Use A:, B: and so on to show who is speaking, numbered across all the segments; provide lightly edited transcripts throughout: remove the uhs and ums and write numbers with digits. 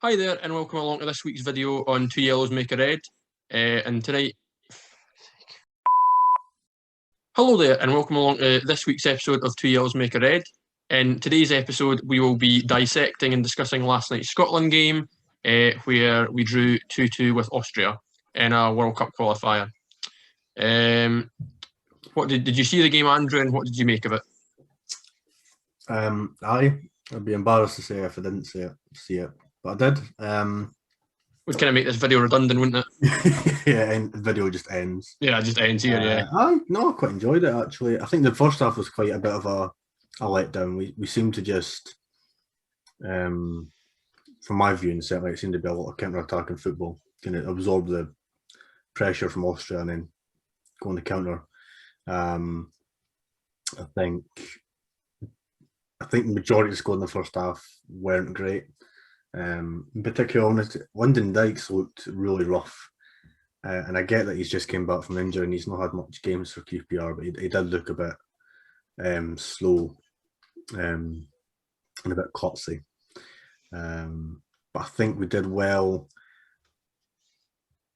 A: Hi there and welcome along to this week's video on Two Yellows Make a Red. And tonight... Hello there and welcome along to this week's episode of Two Yellows Make a Red. In today's episode we will be dissecting and discussing last night's Scotland game where we drew 2-2 with Austria in a World Cup Qualifier. What did you see the game, Andrew, and what did you make of it?
B: I'd be embarrassed to say if I didn't see it. But I did.
A: Would kind of make this video redundant, wouldn't
B: it? Yeah, and the video just ends.
A: Yeah, it just ends here, yeah.
B: I quite enjoyed it, actually. I think the first half was quite a bit of a letdown. We seemed to just, from my view, and certainly it seemed to be a lot of counter-attacking football. Kind of absorb the pressure from Austria and then go on the counter. I think the majority of the squad in the first half weren't great. In particular, Lyndon Dykes looked really rough, and I get that he's just came back from injury and he's not had much games for QPR, but he did look a bit slow and a bit klutzy. But I think we did well,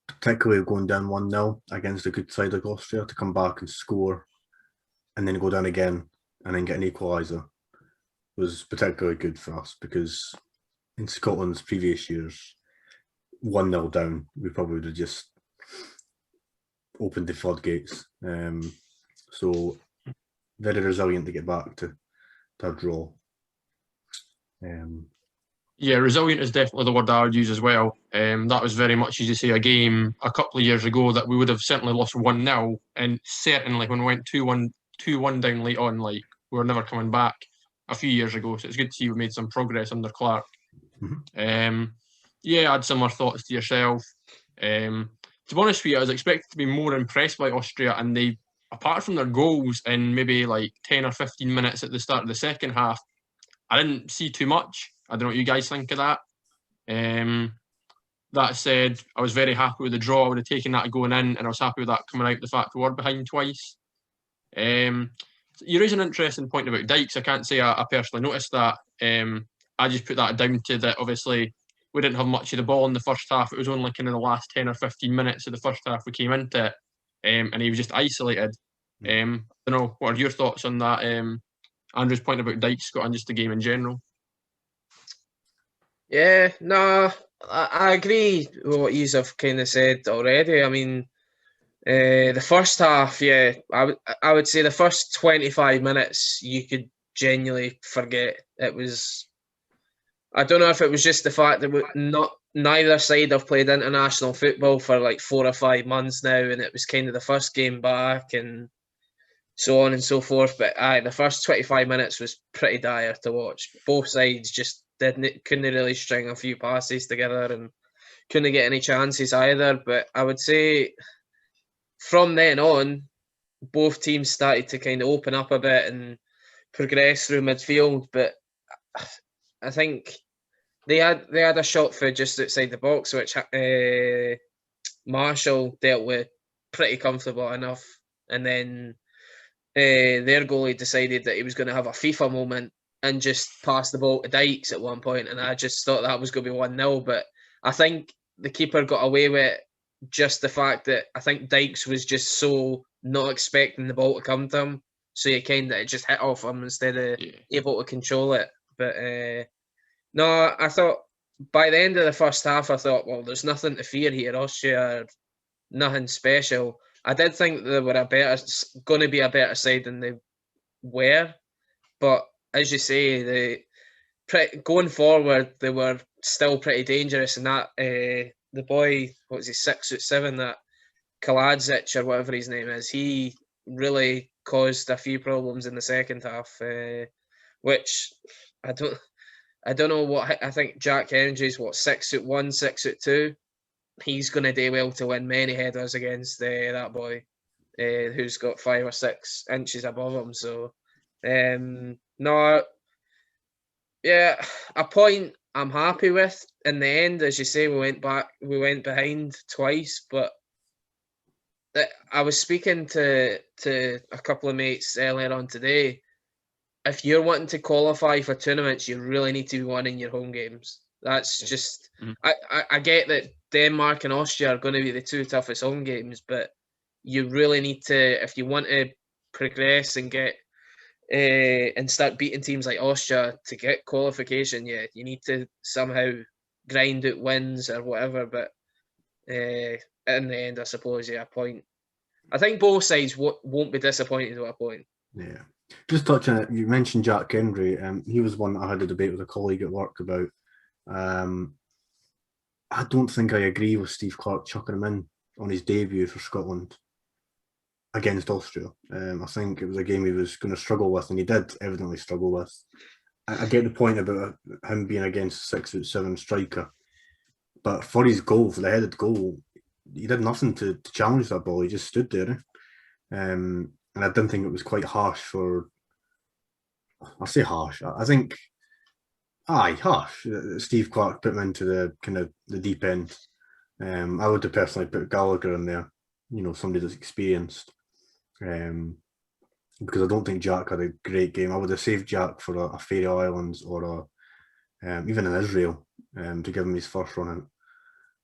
B: particularly going down 1-0 against a good side like Austria, to come back and score and then go down again and then get an equaliser was particularly good for us, because in Scotland's previous years, 1-0 down, we probably would have just opened the floodgates. So very resilient to get back to a draw.
A: Yeah, resilient is definitely the word I would use as well. That was very much, as you say, a game a couple of years ago that we would have certainly lost 1-0, and certainly when we went 2-1 down late on, like, we were never coming back a few years ago. So it's good to see we made some progress under Clark. Mm-hmm. Yeah, I had similar thoughts to yourself. To be honest with you, I was expected to be more impressed by Austria, and they, apart from their goals in maybe like 10 or 15 minutes at the start of the second half, I didn't see too much. I don't know what you guys think of that. That said, I was very happy with the draw. I would have taken that going in, and I was happy with that coming out, the fact we were behind twice. You raise an interesting point about Dykes. I can't say I personally noticed that. I just put that down to that, obviously, we didn't have much of the ball in the first half. It was only kind of the last 10 or 15 minutes of the first half we came into it, and he was just isolated. I don't know, what are your thoughts on that? Andrew's point about Dykes, Scott, and just the game in general.
C: Yeah, no, I agree with what you have kind of said already. I mean, the first half, yeah, I would say the first 25 minutes you could genuinely forget. It was, I don't know if it was just the fact that neither side have played international football for like 4 or 5 months now, and it was kind of the first game back and so on and so forth. But the first 25 minutes was pretty dire to watch. Both sides just couldn't really string a few passes together and couldn't get any chances either. But I would say from then on, both teams started to kind of open up a bit and progress through midfield. But I think they had a shot for just outside the box, which Marshall dealt with pretty comfortable enough. And then their goalie decided that he was going to have a FIFA moment and just pass the ball to Dykes at one point, and I just thought that was going to be 1-0. But I think the keeper got away with just the fact that I think Dykes was just so not expecting the ball to come to him, so he kind of just hit off him instead of able to control it. But no, I thought by the end of the first half, I thought, well, there's nothing to fear here. Austria are nothing special. I did think they were going to be a better side than they were, but as you say, going forward, they were still pretty dangerous. And that the boy, what was he, 6'7", that Kaladzic or whatever his name is, he really caused a few problems in the second half, which I don't know what. I think Jack Hendry's 6'1", 6'2". He's going to do well to win many headers against that boy, who's got 5 or 6 inches above him. So, no, yeah, a point I'm happy with. In the end, as you say, we went behind twice. But I was speaking to a couple of mates earlier on today. If you're wanting to qualify for tournaments, you really need to be winning your home games. That's just.
A: Mhm.
C: I get that Denmark and Austria are going to be the two toughest home games, but you really need to, if you want to progress and get and start beating teams like Austria to get qualification, yeah, you need to somehow grind out wins or whatever. But in the end, I suppose, yeah, a point. I think both sides won't be disappointed with a point.
B: Yeah. Just touching it, you mentioned Jack Hendry. He was one that I had a debate with a colleague at work about. I don't think I agree with Steve Clarke chucking him in on his debut for Scotland against Austria. I think it was a game he was going to struggle with, and he did evidently struggle with. I get the point about him being against a 6'7" striker, but for his goal, for the headed goal, he did nothing to challenge that ball. He just stood there. And I didn't think it was quite harsh for. I say harsh. I think, harsh. Steve Clarke put him into the kind of the deep end. I would have personally put Gallagher in there. Somebody that's experienced. Because I don't think Jack had a great game. I would have saved Jack for a Faroe Islands or even in Israel to give him his first run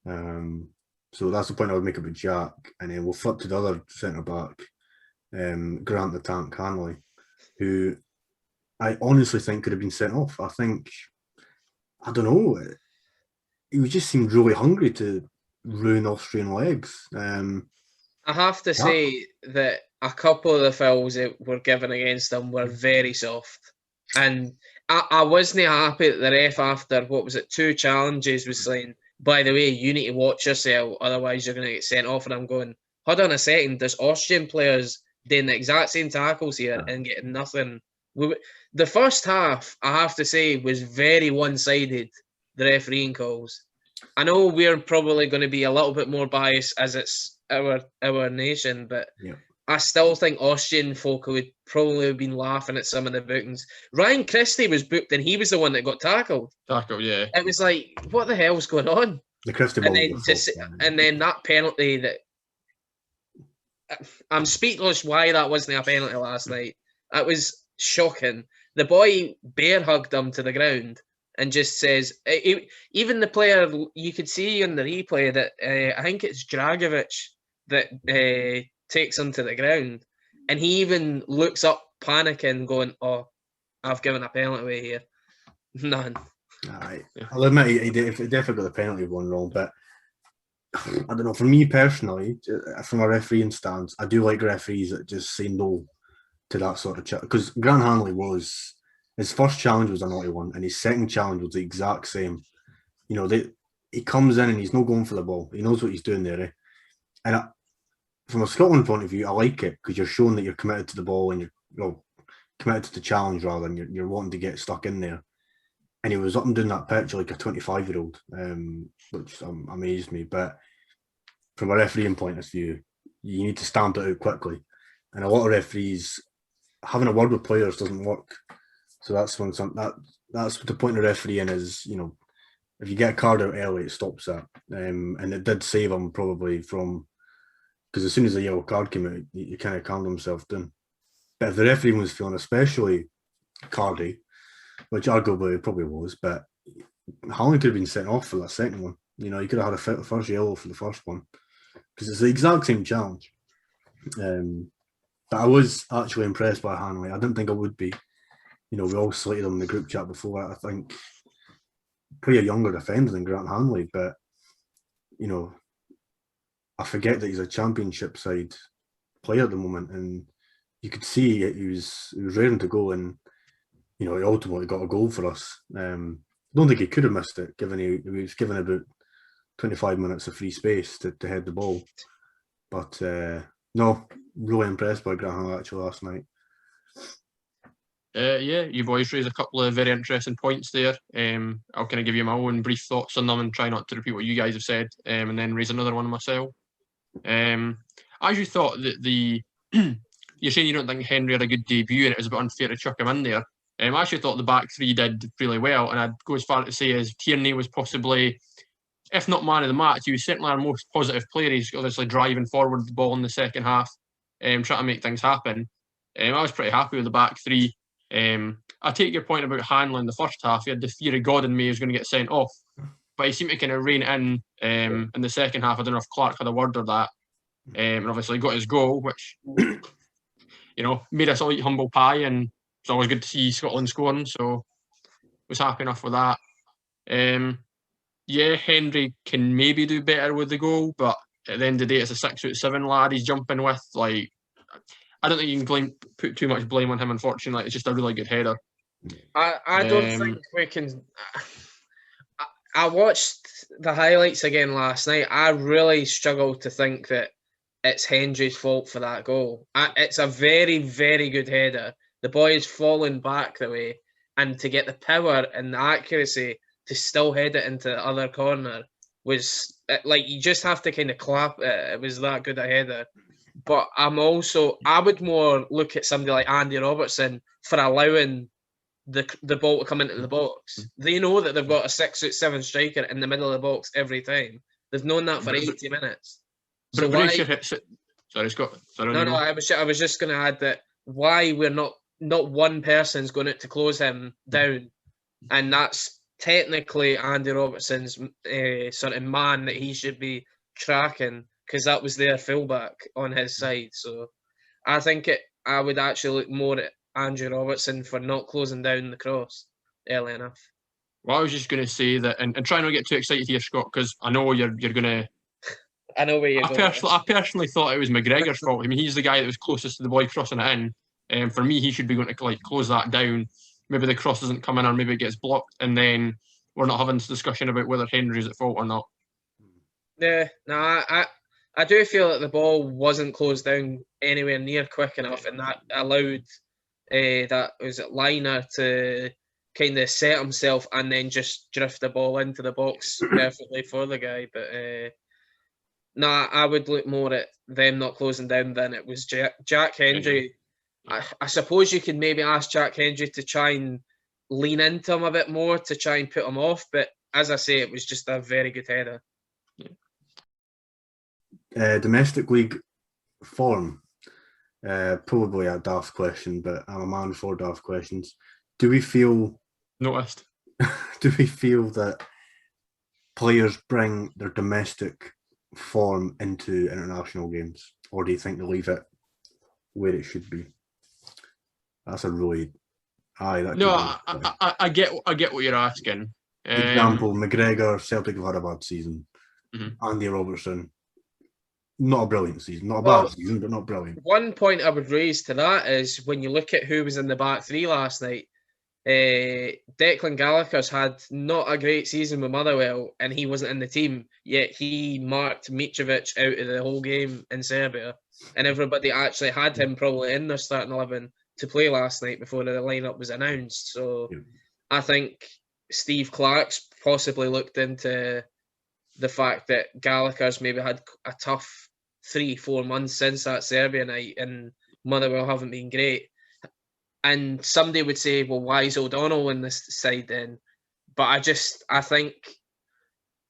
B: out. So that's the point I would make about Jack. And then we'll flip to the other centre back, Grant the Tank Hanley, who I honestly think could have been sent off. I don't know, he just seemed really hungry to ruin Austrian legs.
C: I have to say that a couple of the fouls that were given against him were very soft. And I wasn't happy that the ref, after, 2 challenges, was saying, by the way, you need to watch yourself, otherwise you're going to get sent off. And I'm going, hold on a second, there's Austrian players doing the exact same tackles here and getting nothing. The first half, I have to say, was very one-sided, the refereeing calls. I know we're probably going to be a little bit more biased as it's our nation, but I still think Austrian folk would probably have been laughing at some of the bookings. Ryan Christie was booked and he was the one that got tackled.
A: Yeah.
C: It was like, what the hell's going on?
B: The Christie ball.
C: And then that penalty that... I'm speechless why that wasn't a penalty last night. That was shocking. The boy bear hugged him to the ground and just says, even the player, you could see in the replay that I think it's Dragovic that takes him to the ground, and he even looks up panicking, going, "Oh, I've given a penalty away here." None.
B: I'll admit he definitely got the penalty one wrong, but I don't know. For me personally, from a refereeing stance, I do like referees that just say no to that sort of challenge. Because Grant Hanley his first challenge was a naughty one, and his second challenge was the exact same. He comes in and he's not going for the ball. He knows what he's doing there. And from a Scotland point of view, I like it because you're showing that you're committed to the ball and you're committed to the challenge rather than you're wanting to get stuck in there. And he was up and doing that pitch like a 25-year-old, which amazed me. But from a refereeing point of view, you need to stamp it out quickly. And a lot of referees, having a word with players doesn't work. So that's that's the point of refereeing is, if you get a card out early, it stops that. And it did save him probably from, because as soon as the yellow card came out, he kind of calmed himself down. But if the referee was feeling especially cardy, which arguably probably was, but Hanley could have been sent off for that second one. He could have had a first yellow for the first one because it's the exact same challenge. But I was actually impressed by Hanley. I didn't think I would be. We all slated him in the group chat before. I think probably a younger defender than Grant Hanley, but I forget that he's a championship side player at the moment, and you could see he was raring to go, and he ultimately got a goal for us. I don't think he could have missed it, given he was given about 25 minutes of free space to head the ball. But no, really impressed by Grant Hanley actually last night.
A: You boys raised a couple of very interesting points there. I'll kind of give you my own brief thoughts on them and try not to repeat what you guys have said, and then raise another one myself. As you thought that you're saying you don't think Henry had a good debut and it was a bit unfair to chuck him in there. I actually thought the back three did really well, and I'd go as far to say as Tierney was possibly, if not man of the match, he was certainly our most positive player. He's obviously driving forward the ball in the second half, trying to make things happen. I was pretty happy with the back three. I take your point about Hanlon in the first half. He had the fear of God in me he was going to get sent off, but he seemed to kind of rein it in the second half. I don't know if Clark had a word or that, and obviously got his goal, which made us all eat humble pie, and it's always good to see Scotland scoring. So was happy enough with that. Henry can maybe do better with the goal, but at the end of the day, it's a 6'7" lad he's jumping with. Like, I don't think you can put too much blame on him. Unfortunately, it's just a really good header.
C: I don't think we can. I watched the highlights again last night. I really struggled to think that it's Hendry's fault for that goal. It's a very, very good header. The boy is falling back the way, and to get the power and the accuracy to still head it into the other corner was like, you just have to kind of clap it. It was that good a header. But I would more look at somebody like Andy Robertson for allowing the ball to come into the box. They know that they've got a 6'7" striker in the middle of the box every time. They've known that for 80 minutes. So
A: Sorry, Scott.
C: No. I was just going to add that why we're not one person's going out to close him down, and that's technically Andy Robertson's sort of man that he should be tracking, because that was their fullback on his side. So I think I would actually look more at Andrew Robertson for not closing down the cross early enough.
A: Well, I was just going to say that, and try not to get too excited here, Scott, because I know you're going to.
C: I know where you're going.
A: I personally thought it was McGregor's fault. I mean, he's the guy that was closest to the boy crossing it in. And for me, he should be going to close that down. Maybe the cross doesn't come in, or maybe it gets blocked, and then we're not having this discussion about whether Henry's at fault or not.
C: Yeah, no, I do feel that the ball wasn't closed down anywhere near quick enough, and that allowed Liner to kind of set himself and then just drift the ball into the box perfectly for the guy. But I would look more at them not closing down than it was Jack Hendry. I suppose you could maybe ask Jack Hendry to try and lean into him a bit more to try and put him off. But as I say, it was just a very good header.
B: Domestic league form. Probably a daft question, but I'm a man for daft questions. Do we feel
A: noticed?
B: Do we feel that players bring their domestic form into international games, or do you think they leave it where it should be? That's a really
A: I get what you're asking.
B: Example: McGregor, Celtic have had a bad season.
A: Mm-hmm.
B: Andy Robertson, not a brilliant season, not a bad season, but not brilliant.
C: One point I would raise to that is when you look at who was in the back three last night, Declan Gallagher's had not a great season with Motherwell, and he wasn't in the team, yet he marked Mitrovic out of the whole game in Serbia, and everybody actually had him probably in their starting 11 to play last night before the lineup was announced. So I think Steve Clark's possibly looked into the fact that Gallagher's maybe had a tough 3-4 months since that Serbia night, and Motherwell haven't been great. And somebody would say, well, why is O'Donnell in this side then? But I think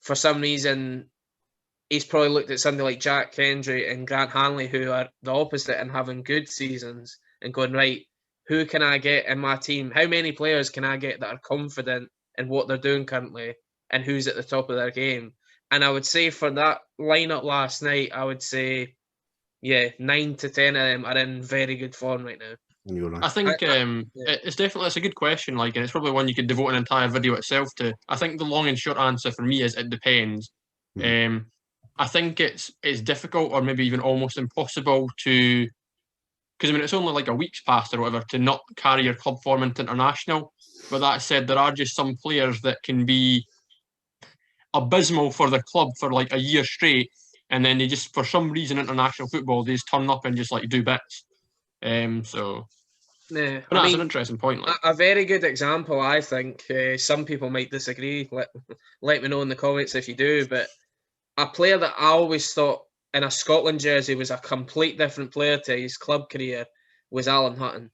C: for some reason he's probably looked at somebody like Jack Hendry and Grant Hanley, who are the opposite and having good seasons, and going, right, who can I get in my team? How many players can I get that are confident in what they're doing currently, and who's at the top of their game? And I would say for that lineup last night, I would say, 9 to 10 of them are in very good form right now.
A: I think it's a good question, and it's probably one you could devote an entire video itself to. I think the long and short answer for me is it depends. I think it's difficult, or maybe even almost impossible to, because it's only a week's past or whatever, to not carry your club form into international. But that said, there are just some players that can be abysmal for the club for a year straight, and then they just, for some reason, international football, they just turn up and just do bits. That's an interesting point.
C: A very good example, I think. Some people might disagree. Let me know in the comments if you do. But a player that I always thought in a Scotland jersey was a complete different player to his club career was Alan Hutton.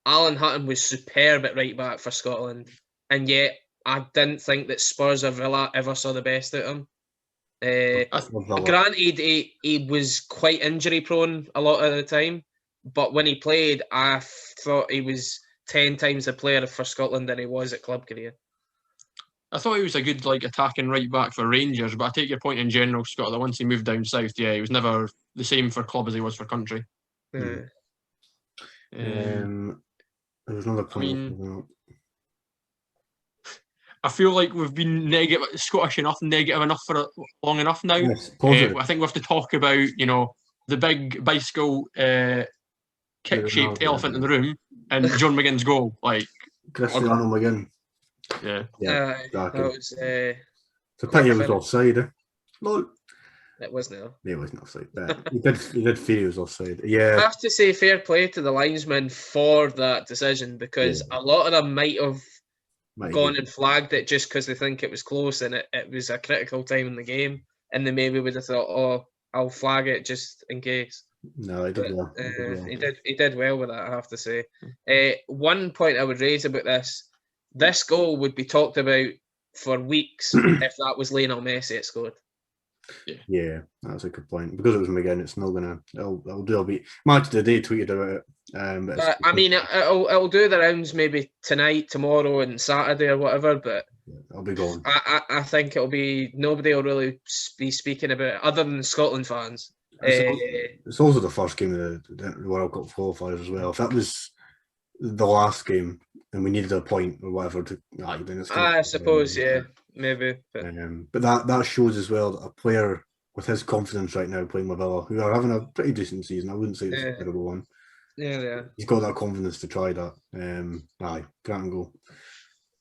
C: Alan Hutton was superb at right back for Scotland, and yet I didn't think that Spurs or Villa ever saw the best out of him. Granted, he was quite injury prone a lot of the time, but when he played, I thought he was 10 times a player for Scotland than he was at club career.
A: I thought he was a good attacking right back for Rangers, but I take your point in general, Scott, that once he moved down south, he was never the same for club as he was for country.
C: Yeah.
B: There was another point.
A: I feel like we've been Scottish enough, negative enough for long enough now.
B: Yes, positive.
A: I think we have to talk about, the big bicycle kick-shaped elephant in the room and John McGinn's goal.
B: Cristiano McGinn.
A: Yeah.
B: Exactly.
C: That was,
B: it's a pity it was offside. No,
C: it wasn't.
B: No, it wasn't offside. But he did fear he was offside. Yeah.
C: I have to say fair play to the linesman for that decision, because a lot of them might have gone and flagged it just because they think it was close and it was a critical time in the game, and they maybe would have thought, "Oh, I'll flag it just in case."
B: No, he did well.
C: He did well with that, I have to say. One point I would raise about this goal would be talked about for weeks if that was Lionel Messi had scored.
B: Yeah, that's a good point. Because it was McGinn, it's not gonna. It'll do a bit. Match of the Day tweeted about it.
C: I mean, it'll do the rounds maybe tonight, tomorrow, and Saturday or whatever. But
B: I'll be gone.
C: I think it'll be nobody will really be speaking about it other than Scotland fans.
B: It's also the first game of the World Cup qualifiers as well. If that was the last game and we needed a point or whatever to, then it's.
C: I suppose, maybe.
B: But that shows as well that a player with his confidence right now playing with Villa, who are having a pretty decent season, I wouldn't say it's a terrible one.
C: Yeah.
B: He's got that confidence to try that. Grant goal.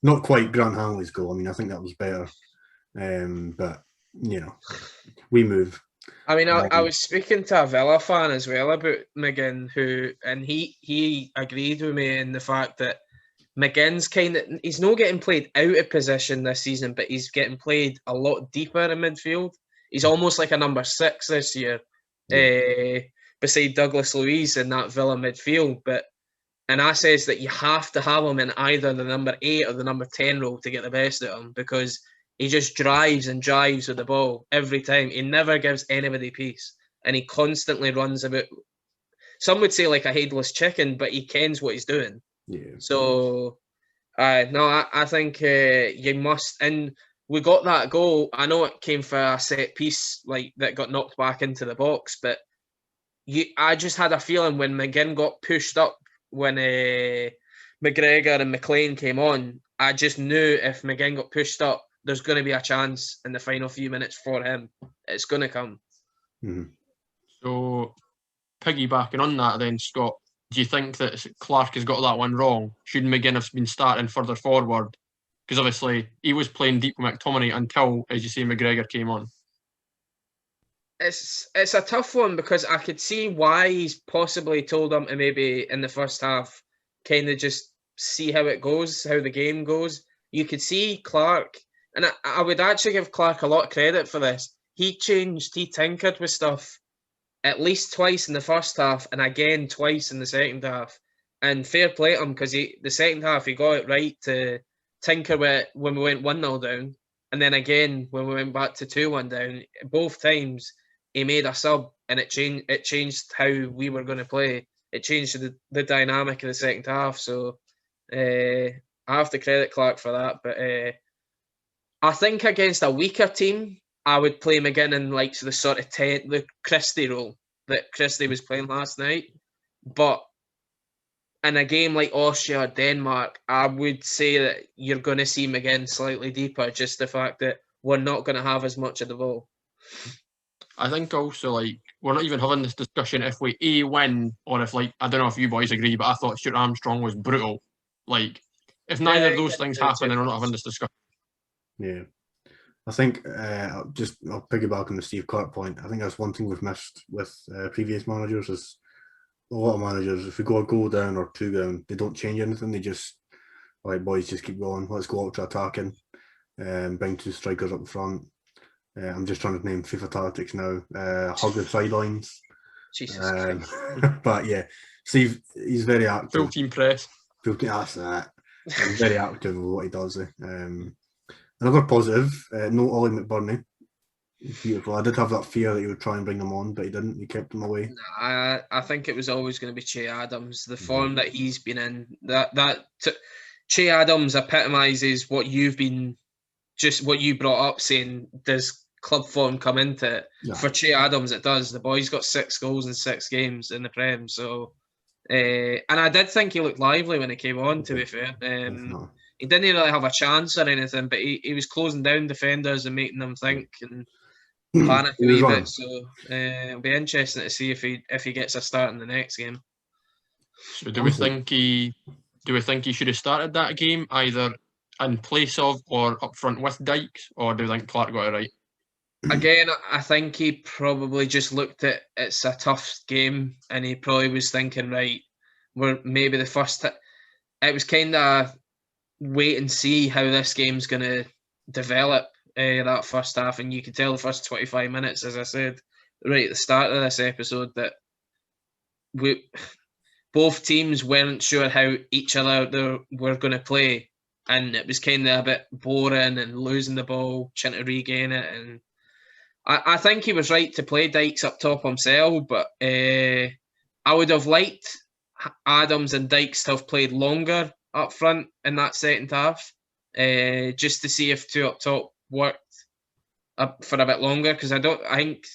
B: Not quite Grant Hanley's goal. I mean, I think that was better. But we move.
C: I mean, I was speaking to a Villa fan as well about McGinn, and he agreed with me in the fact that McGinn's he's not getting played out of position this season, but he's getting played a lot deeper in midfield. He's almost like a number 6 this year, beside Douglas Luiz in that Villa midfield. And I says that you have to have him in either the number 8 or the number 10 role to get the best out of him, because he just drives and drives with the ball every time. He never gives anybody peace, and he constantly runs about. Some would say like a headless chicken, but he kens what he's doing.
B: Yeah.
C: So, I think you must. And we got that goal. I know it came for a set piece that got knocked back into the box, but I just had a feeling when McGinn got pushed up when McGregor and McLean came on. I just knew if McGinn got pushed up, there's going to be a chance in the final few minutes for him. It's going to come.
B: Mm-hmm.
A: So, piggybacking on that then, Scott, do you think that Clark has got that one wrong? Should McGinn have been starting further forward? Because obviously he was playing deep with McTominay until, as you say, McGregor came on.
C: It's a tough one, because I could see why he's possibly told him to maybe in the first half kind of just see how it goes, how the game goes. You could see Clark, and I would actually give Clark a lot of credit for this. He tinkered with stuff at least twice in the first half and again twice in the second half. And fair play to him, because the second half he got it right to tinker with when we went 1-0 down, and then again when we went back to 2-1 down. Both times he made a sub, and it changed how we were going to play. It changed the dynamic of the second half. So I have to credit Clark for that. But I think against a weaker team, I would play McGinn in the sort of the Christie role that Christie was playing last night. But in a game like Austria or Denmark, I would say that you're going to see McGinn slightly deeper, just the fact that we're not going to have as much of the ball.
A: I think also, we're not even having this discussion if we win, or if, I don't know if you boys agree, but I thought Stuart Armstrong was brutal. If neither of those things happen, then we're not having this discussion.
B: Yeah. I think, I'll piggyback on the Steve Clark point. I think that's one thing we've missed with previous managers is a lot of managers, if we go a goal down or 2 down, they don't change anything. They just, boys, just keep going. Let's go out to attacking, bring 2 strikers up front. I'm just trying to name FIFA tactics now. Hug the sidelines.
C: Jesus Christ.
B: But yeah, Steve, he's very active.
A: Full team press.
B: That's that. He's very active with what he does. Another positive, no Ollie McBurney. Beautiful. I did have that fear that he would try and bring them on, but he didn't. He kept them away.
C: I think it was always going to be Che Adams. The form that he's been in, Che Adams epitomises what you've been, just what you brought up, saying does club form come into it?
B: Yeah.
C: For Che Adams, it does. The boy's got 6 goals in 6 games in the Prem, so. And I did think he looked lively when he came on, to be fair. He didn't really have a chance or anything, but he was closing down defenders and making them think and panic a wee bit. So it'll be interesting to see if he gets a start in the next game.
A: So do we think he should have started that game either in place of or up front with Dykes, or do you think Clark got it right?
C: Again, I think he probably just looked at it's a tough game, and he probably was thinking, right, we're maybe the first. It was kind of wait and see how this game's going to develop that first half, and you could tell the first 25 minutes, as I said right at the start of this episode, that both teams weren't sure how each other were going to play, and it was kind of a bit boring and losing the ball, trying to regain it, and I think he was right to play Dykes up top himself, but I would have liked Adams and Dykes to have played longer up front in that second half, just to see if 2 up top worked up for a bit longer, because I think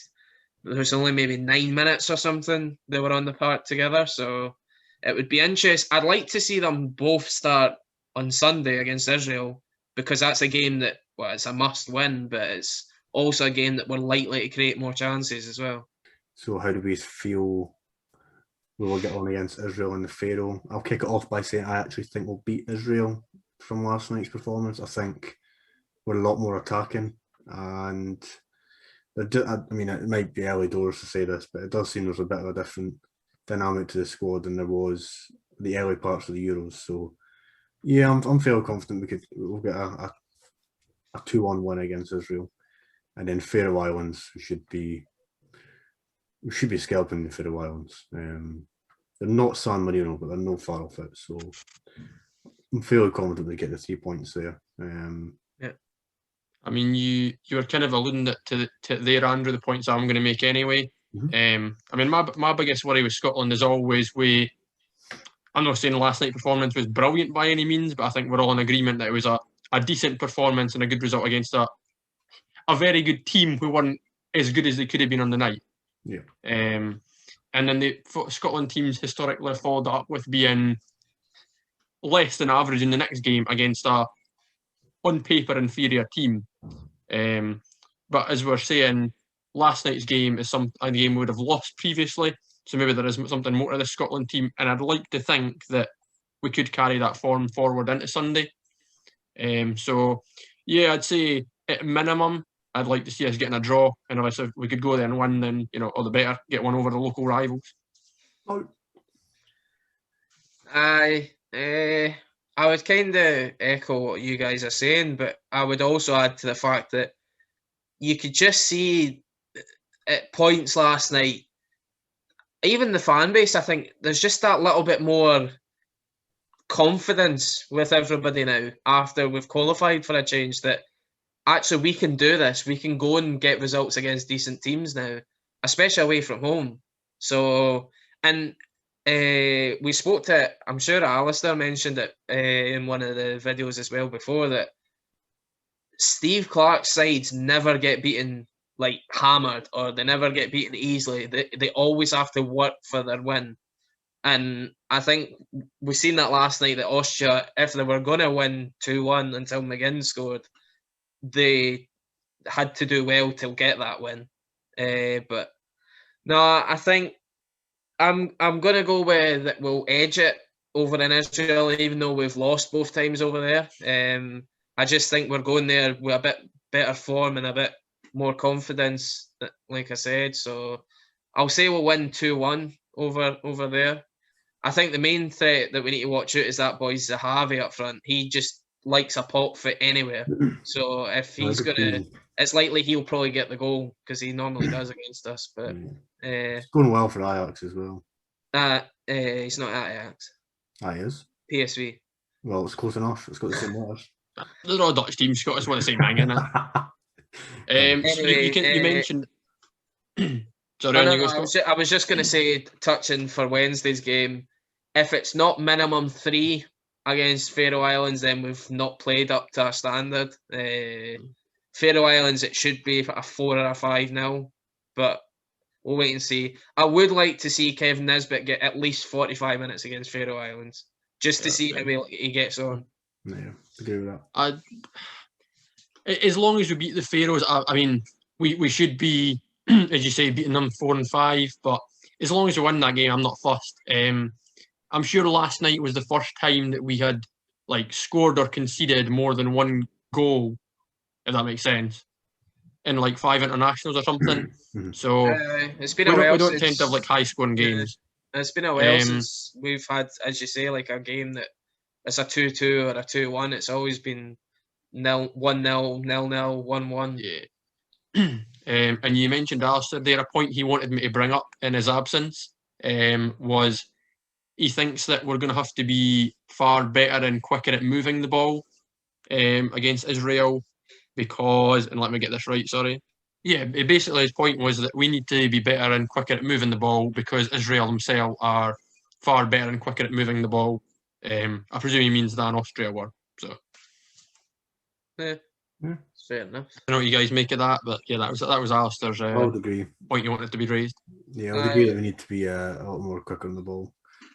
C: there was only maybe 9 minutes or something they were on the park together, so it would be interesting. I'd like to see them both start on Sunday against Israel, because that's a game that, well, it's a must win, but it's also a game that we're likely to create more chances as well.
B: So how do we feel we will get on against Israel in the Pharaoh? I'll kick it off by saying I actually think we'll beat Israel from last night's performance. I think we're a lot more attacking, and I mean, it might be early doors to say this, but it does seem there's a bit of a different dynamic to the squad than there was the early parts of the Euros. So yeah, I'm fairly confident we'll get a 2-1 win against Israel. And then Faroe Islands, we should be scalping the Faroe Islands. They're not San Marino, but they're no far off it. So I'm fairly confident we get the 3 points there.
C: Yeah.
A: I mean, you were kind of alluding to there, Andrew, the points I'm going to make anyway.
B: Mm-hmm.
A: I mean, my biggest worry with Scotland is always I'm not saying last night's performance was brilliant by any means, but I think we're all in agreement that it was a decent performance and a good result against a very good team who weren't as good as they could have been on the night.
B: Yeah.
A: And then the Scotland teams historically followed up with being less than average in the next game against a on paper inferior team. But as we're saying, last night's game is a game we would have lost previously, so maybe there is something more to the Scotland team, and I'd like to think that we could carry that form forward into Sunday. So yeah, I'd say at minimum I'd like to see us getting a draw, and if we could go there and win, then all the better. Get one over the local rivals.
C: I would kind of echo what you guys are saying, but I would also add to the fact that you could just see at points last night, even the fan base, I think there's just that little bit more confidence with everybody now after we've qualified for a change, that actually we can do this. We can go and get results against decent teams now, especially away from home. So, and we spoke to, I'm sure Alistair mentioned it in one of the videos as well before, that Steve Clark's sides never get beaten like hammered, or they never get beaten easily. They always have to work for their win. And I think we've seen that last night, that Austria, if they were going to win 2-1 until McGinn scored, they had to do well to get that win. But no, I think I'm going to go with that we'll edge it over in Israel, even though we've lost both times over there. I just think we're going there with a bit better form and a bit more confidence, like I said. So I'll say we'll win 2-1 over there. I think the main threat that we need to watch out is that boy Zahavi up front. He just likes a pop foot anywhere. So if he's it's likely he'll probably get the goal, because he normally does against us. But
B: it's going well for Ajax as well.
C: He's not at Ajax.
B: He is.
C: PSV.
B: Well, it's close enough. It's got the same letters.
A: They're all Dutch teams. Scottish want the same thing, innit? So
C: Anyway,
A: you mentioned. Sorry,
C: Oh,
A: on
C: no,
A: you go,
C: no,
A: Scott.
C: I was just going to say, touching for Wednesday's game, if it's not minimum 3 against Faroe Islands, then we've not played up to our standard. Faroe Islands, it should be a 4 or a 5 now, but we'll wait and see. I would like to see Kevin Nisbet get at least 45 minutes against Faroe Islands, just to see how he gets on.
B: Yeah, agree with that.
A: As long as we beat the Faroes, I mean, we should be, as you say, beating them 4 and 5. But as long as we win that game, I'm not fussed. I'm sure last night was the first time that we had scored or conceded more than one goal, if that makes sense, in 5 internationals or something. So
C: it's been a while
A: we don't
C: since,
A: tend to have high scoring games.
C: It's been a while since we've had, as you say, a game that it's a 2-2 or a 2-1. It's always been 1-0, 0-0, 1-1.
A: Yeah. And you mentioned Alistair there, a point he wanted me to bring up in his absence was he thinks that we're going to have to be far better and quicker at moving the ball against Israel because, and let me get this right, sorry. Yeah, basically his point was that we need to be better and quicker at moving the ball because Israel themselves are far better and quicker at moving the ball. I presume he means than Austria were. So.
C: Yeah. Fair enough.
A: I know what you guys make of that, but yeah, that was Alistair's
B: I would agree.
A: point you wanted to be raised.
B: Yeah, I would agree that we need to be a lot more quick on the ball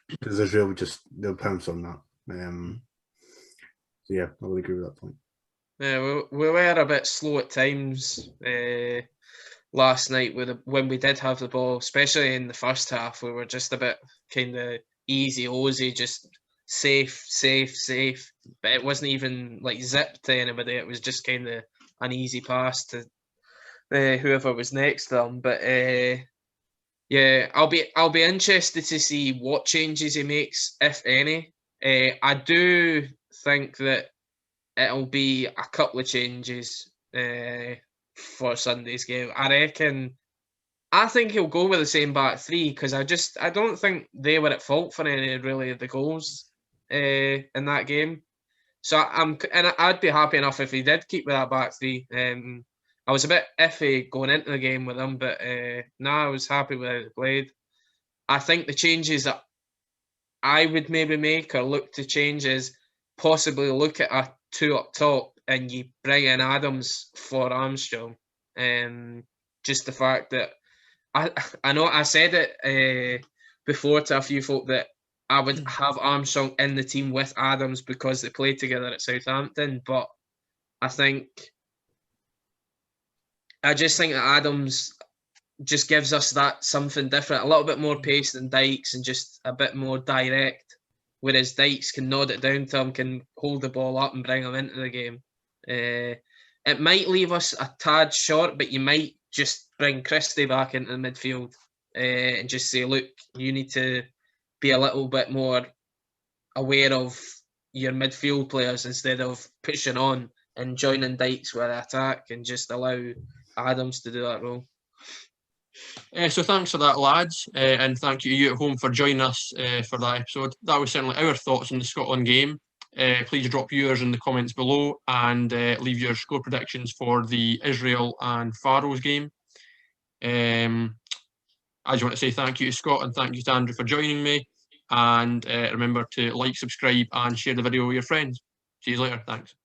B: because Israel they'll pounce on that. So yeah, I would agree with that point.
C: Yeah, we were a bit slow at times last night when we did have the ball, especially in the first half. We were just a bit kind of easy, just safe. But it wasn't even zipped to anybody. It was just kind of an easy pass to whoever was next to them. But yeah, I'll be interested to see what changes he makes, if any. I do think that it'll be a couple of changes for Sunday's game. I think he'll go with the same back 3 because I don't think they were at fault for any really of the goals in that game. So I'd be happy enough if he did keep with that back 3. I was a bit iffy going into the game with him, but no, I was happy with how he played. I think the changes that I would maybe make or look to change is possibly look at a 2 up top and you bring in Adams for Armstrong. Just the fact that I know I said it before to a few folk that I would have Armstrong in the team with Adams because they played together at Southampton, but I just think that Adams just gives us that something different, a little bit more pace than Dykes and just a bit more direct, whereas Dykes can nod it down to him, can hold the ball up and bring him into the game. It might leave us a tad short, but you might just bring Christie back into the midfield and just say, look, you need to be a little bit more aware of your midfield players instead of pushing on and joining Dykes with the attack and just allow Adams to do that role.
A: So thanks for that, lads, and thank you at home for joining us for that episode. That was certainly our thoughts on the Scotland game. Please drop yours in the comments below and leave your score predictions for the Israel and Faroes game. I just want to say thank you to Scott and thank you to Andrew for joining me. And remember to like, subscribe and share the video with your friends. See you later. Thanks.